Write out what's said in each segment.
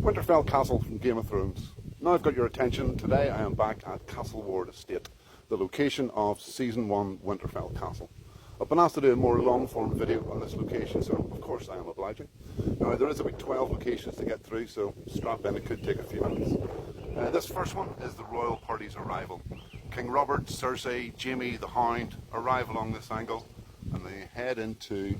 Winterfell Castle from Game of Thrones. Now I've got your attention. Today I am back at Castle Ward Estate, the location of Season 1 Winterfell Castle. I've been asked to do a more long-form video on this location, so of course I am obliging. Now there is about 12 locations to get through, so strap in, it could take a few minutes. This first one is the royal party's arrival. King Robert, Cersei, Jaime the Hound arrive along this angle and they head into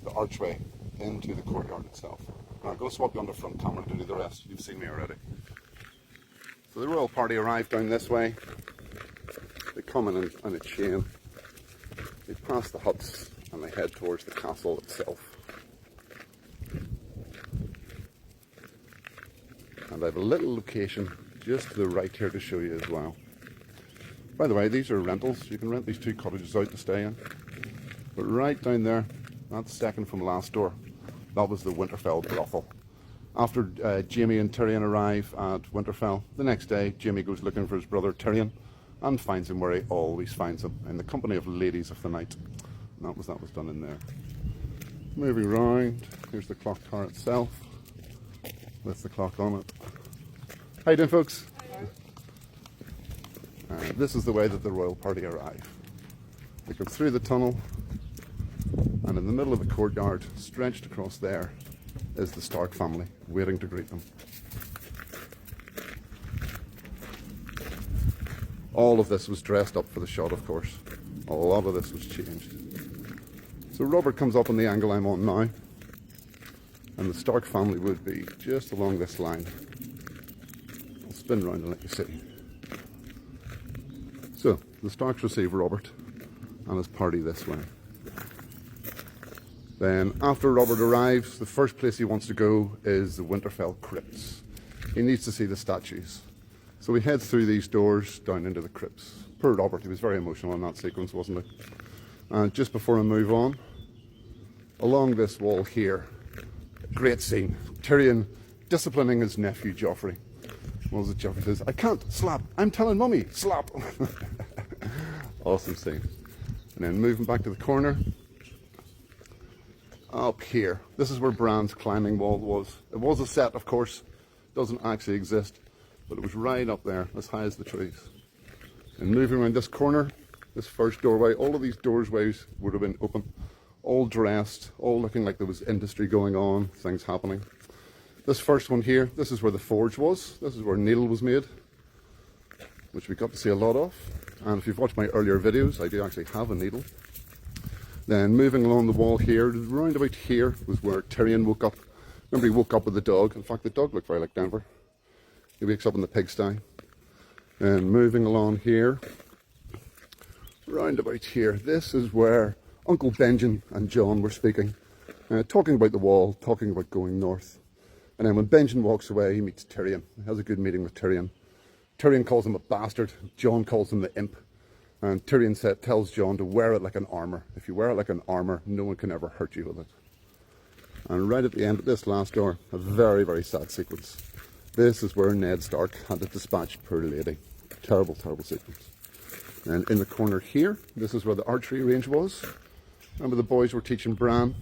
the archway, into the courtyard itself. Now, I'm going to swap you on the front camera to do the rest. You've seen me already. So the royal party arrive down this way. They come in a chain. They pass the huts and they head towards the castle itself. And I have a little location just to the right here to show you as well. By the way, these are rentals. You can rent these 2 cottages out to stay in. But right down there, that's second from last door. That was the Winterfell brothel. After Jaime and Tyrion arrive at Winterfell, the next day Jaime goes looking for his brother Tyrion and finds him where he always finds him, in the company of ladies of the night. And that was done in there. Moving round, here's the clock tower itself with the clock on it. How you doing, folks? This is the way that the royal party arrive. They come through the tunnel, and in the middle of the courtyard, stretched across there, is the Stark family waiting to greet them. All of this was dressed up for the shot, of course. A lot of this was changed. So Robert comes up on the angle I'm on now, and the Stark family would be just along this line. I'll spin round and let you see. So, the Starks receive Robert and his party this way. Then, after Robert arrives, the first place he wants to go is the Winterfell crypts. He needs to see the statues. So he heads through these doors down into the crypts. Poor Robert, he was very emotional in that sequence, wasn't he? And just before I move on, along this wall here, great scene. Tyrion disciplining his nephew Joffrey. What was it Joffrey says? I can't, slap. I'm telling mummy, slap. Awesome scene. And then moving back to the corner, up here, this is where Bran's climbing wall was. It was a set, of course, doesn't actually exist, but it was right up there, as high as the trees. And moving around this corner, this first doorway, all of these doorways would have been open, all dressed, all looking like there was industry going on, things happening. This first one here, this is where the forge was. This is where needle was made, which we got to see a lot of. And if you've watched my earlier videos, I do actually have a needle. Then moving along the wall here, round about here was where Tyrion woke up. Remember, he woke up with the dog. In fact, the dog looked very like Denver. He wakes up in the pigsty. And moving along here, round about here, this is where Uncle Benjen and Jon were speaking, talking about the wall, talking about going north. And then when Benjen walks away, he meets Tyrion. He has a good meeting with Tyrion. Tyrion calls him a bastard. Jon calls him the imp. And Tyrion tells Jon to wear it like an armour. If you wear it like an armour, no one can ever hurt you with it. And right at the end of this last door, a very, very sad sequence. This is where Ned Stark had to dispatch poor lady. Terrible, terrible sequence. And in the corner here, this is where the archery range was. Remember, the boys were teaching Bran,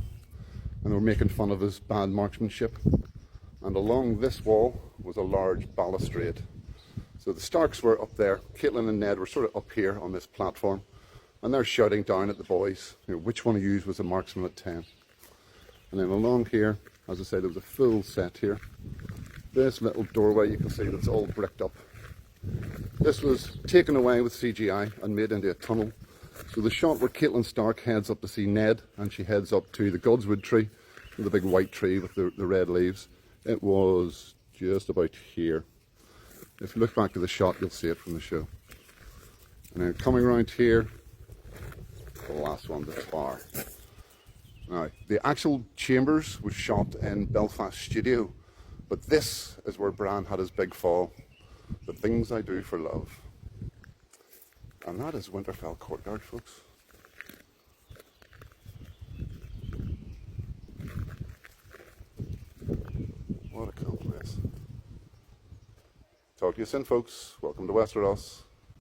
and they were making fun of his bad marksmanship. And along this wall was a large balustrade. So the Starks were up there, Catelyn and Ned were sort of up here on this platform, and they're shouting down at the boys, you know, which one of you was a marksman at 10. And then along here, as I say, there was a full set here. This little doorway you can see that's all bricked up. This was taken away with CGI and made into a tunnel. So the shot where Catelyn Stark heads up to see Ned, and she heads up to the Godswood tree, the big white tree with the red leaves, it was just about here. If you look back to the shot, you'll see it from the show. And then coming around here, the last one, the bar. Now, the actual chambers was shot in Belfast studio, but this is where Bran had his big fall. The things I do for love. And that is Winterfell Courtyard, folks. What a cool place. Talk to you soon, folks. Welcome to Westeros.